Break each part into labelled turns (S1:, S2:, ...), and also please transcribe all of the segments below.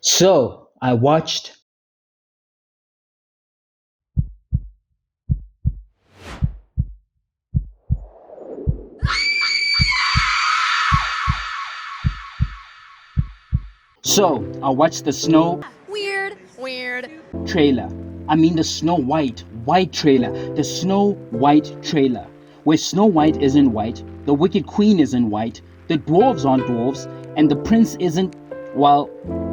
S1: So I watched. I watched the Snow
S2: Weird, weird.
S1: trailer. I mean the Snow White trailer. The Snow White trailer. Where Snow White isn't white, the Wicked Queen isn't white, the dwarves aren't dwarves, and the prince isn't. Well,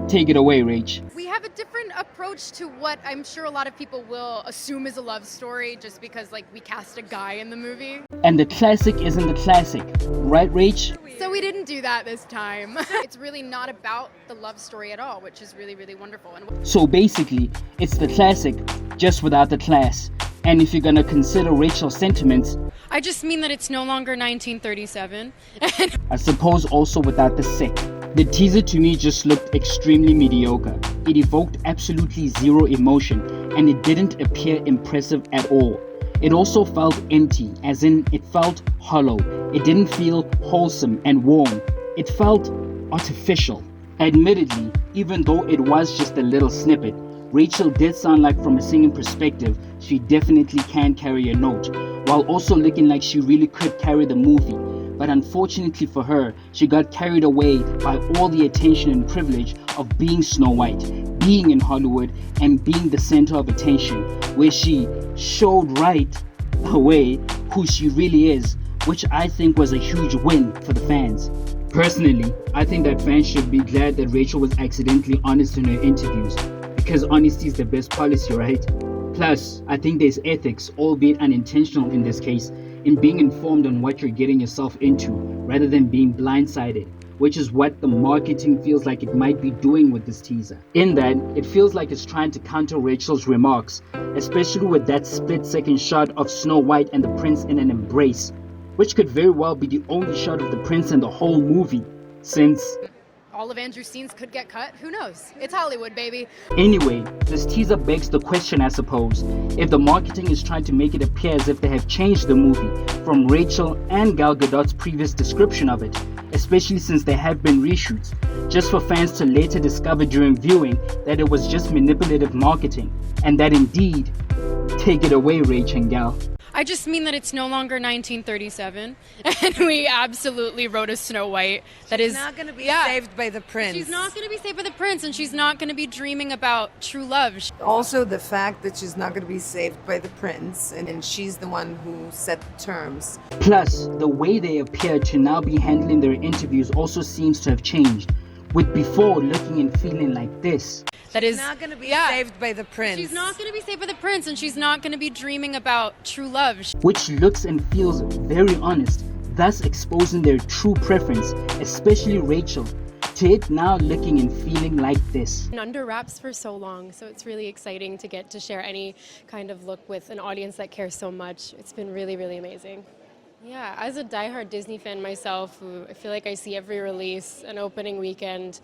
S1: take it away, Rach.
S2: We have a different approach to what I'm sure a lot of people will assume is a love story just because, like, we cast a guy in the movie.
S1: And the classic isn't the classic, right, Rach?
S2: So we didn't do that this time. It's really not about the love story at all, which is really, really wonderful. And
S1: So basically, it's the classic, just without the class. And if you're gonna consider Rachel's sentiments,
S2: I just mean that it's no longer 1937.
S1: I suppose also without the sick. The teaser to me just looked extremely mediocre. It evoked absolutely zero emotion, and it didn't appear impressive at all. It also felt empty, as in it felt hollow. It didn't feel wholesome and warm. It felt artificial. Admittedly, even though it was just a little snippet, Rachel did sound like, from a singing perspective, she definitely can carry a note, while also looking like she really could carry the movie. But unfortunately for her, she got carried away by all the attention and privilege of being Snow White, being in Hollywood, and being the center of attention, where she showed right away who she really is, which I think was a huge win for the fans. Personally, I think that fans should be glad that Rachel was accidentally honest in her interviews, because honesty is the best policy, right? Plus, I think there's ethics, albeit unintentional in this case, in being informed on what you're getting yourself into, rather than being blindsided, which is what the marketing feels like it might be doing with this teaser. In that, it feels like it's trying to counter Rachel's remarks, especially with that split-second shot of Snow White and the prince in an embrace, which could very well be the only shot of the prince in the whole movie, since
S2: all of Andrew's scenes could get cut. Who knows? It's Hollywood, baby.
S1: Anyway, this teaser begs the question, I suppose, if the marketing is trying to make it appear as if they have changed the movie from Rachel and Gal Gadot's previous description of it, especially since there have been reshoots, just for fans to later discover during viewing that it was just manipulative marketing, and that indeed, take it away, Rach and Gal.
S2: I just mean that it's no longer 1937, and we absolutely wrote a Snow White that is
S3: not going to be saved by the prince.
S2: She's not going to be saved by the prince, and she's not going to be dreaming about true love.
S3: Also, the fact that she's not going to be saved by the prince, and she's the one who set the terms.
S1: Plus, the way they appear to now be handling their interviews also seems to have changed, with before looking and feeling like this.
S2: That is
S3: not going to be saved by the prince.
S2: She's not going to be saved by the prince, and she's not going to be dreaming about true love.
S1: Which looks and feels very honest, thus exposing their true preference, especially Rachel, to it now looking and feeling like this.
S4: Under wraps for so long, so it's really exciting to get to share any kind of look with an audience that cares so much. It's been really, really amazing. Yeah, as a diehard Disney fan myself, who I feel like I see every release, an opening weekend.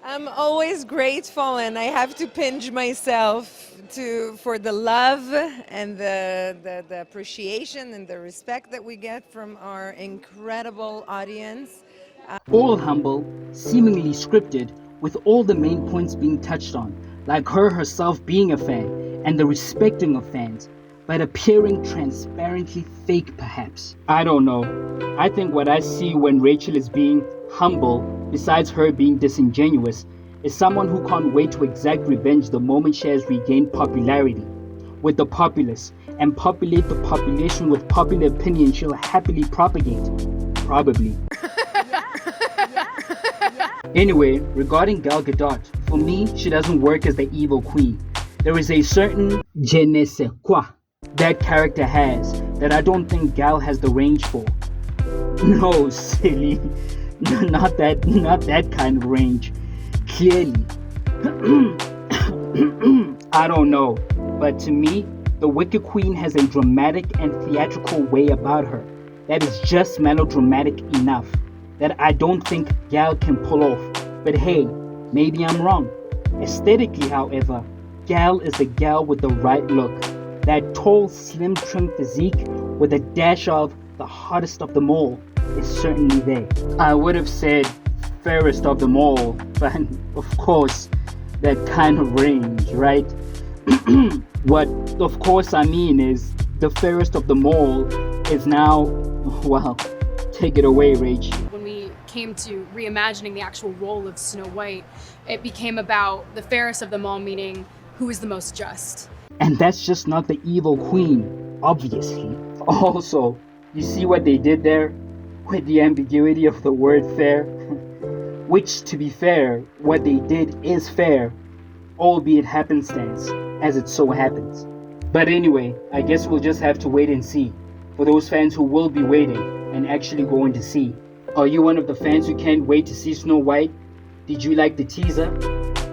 S3: I'm always grateful, and I have to pinch myself for the love and the appreciation and the respect that we get from our incredible audience.
S1: All humble, seemingly scripted, with all the main points being touched on, like her herself being a fan and the respecting of fans, but appearing transparently fake perhaps. I don't know. I think what I see when Rachel is being humble, besides her being disingenuous, is someone who can't wait to exact revenge the moment she has regained popularity with the populace and populate the population with popular opinion she'll happily propagate. Probably. Anyway, regarding Gal Gadot, for me, she doesn't work as the evil queen. There is a certain je ne sais quoi that character has that I don't think Gal has the range for. No, silly. Not that kind of range. Clearly. I don't know. But to me, the Wicked Queen has a dramatic and theatrical way about her that is just melodramatic enough that I don't think Gal can pull off. But hey, maybe I'm wrong. Aesthetically, however, Gal is the gal with the right look. That tall, slim, trim physique with a dash of the hottest of them all is certainly there. I would have said fairest of them all, but of course, that kind of range, right? What, of course, I mean is the fairest of them all is now, well, take it away, Rach.
S2: When we came to reimagining the actual role of Snow White, it became about the fairest of them all, meaning who is the most just.
S1: And that's just not the evil queen, obviously. Also, you see what they did there? With the ambiguity of the word fair? Which, to be fair, what they did is fair, albeit happenstance, as it so happens. But anyway, I guess we'll just have to wait and see. For those fans who will be waiting and actually going to see. Are you one of the fans who can't wait to see Snow White? Did you like the teaser?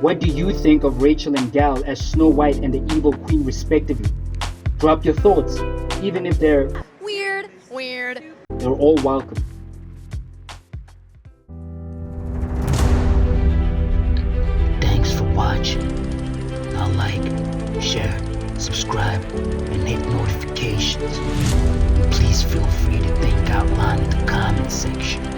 S1: What do you think of Rachel and Gal as Snow White and the Evil Queen respectively? Drop your thoughts, even if they're
S2: Weird.
S1: they're all welcome.
S5: Thanks for watching. Now like, share, subscribe, and hit notifications. And please feel free to think out loud in the comment section.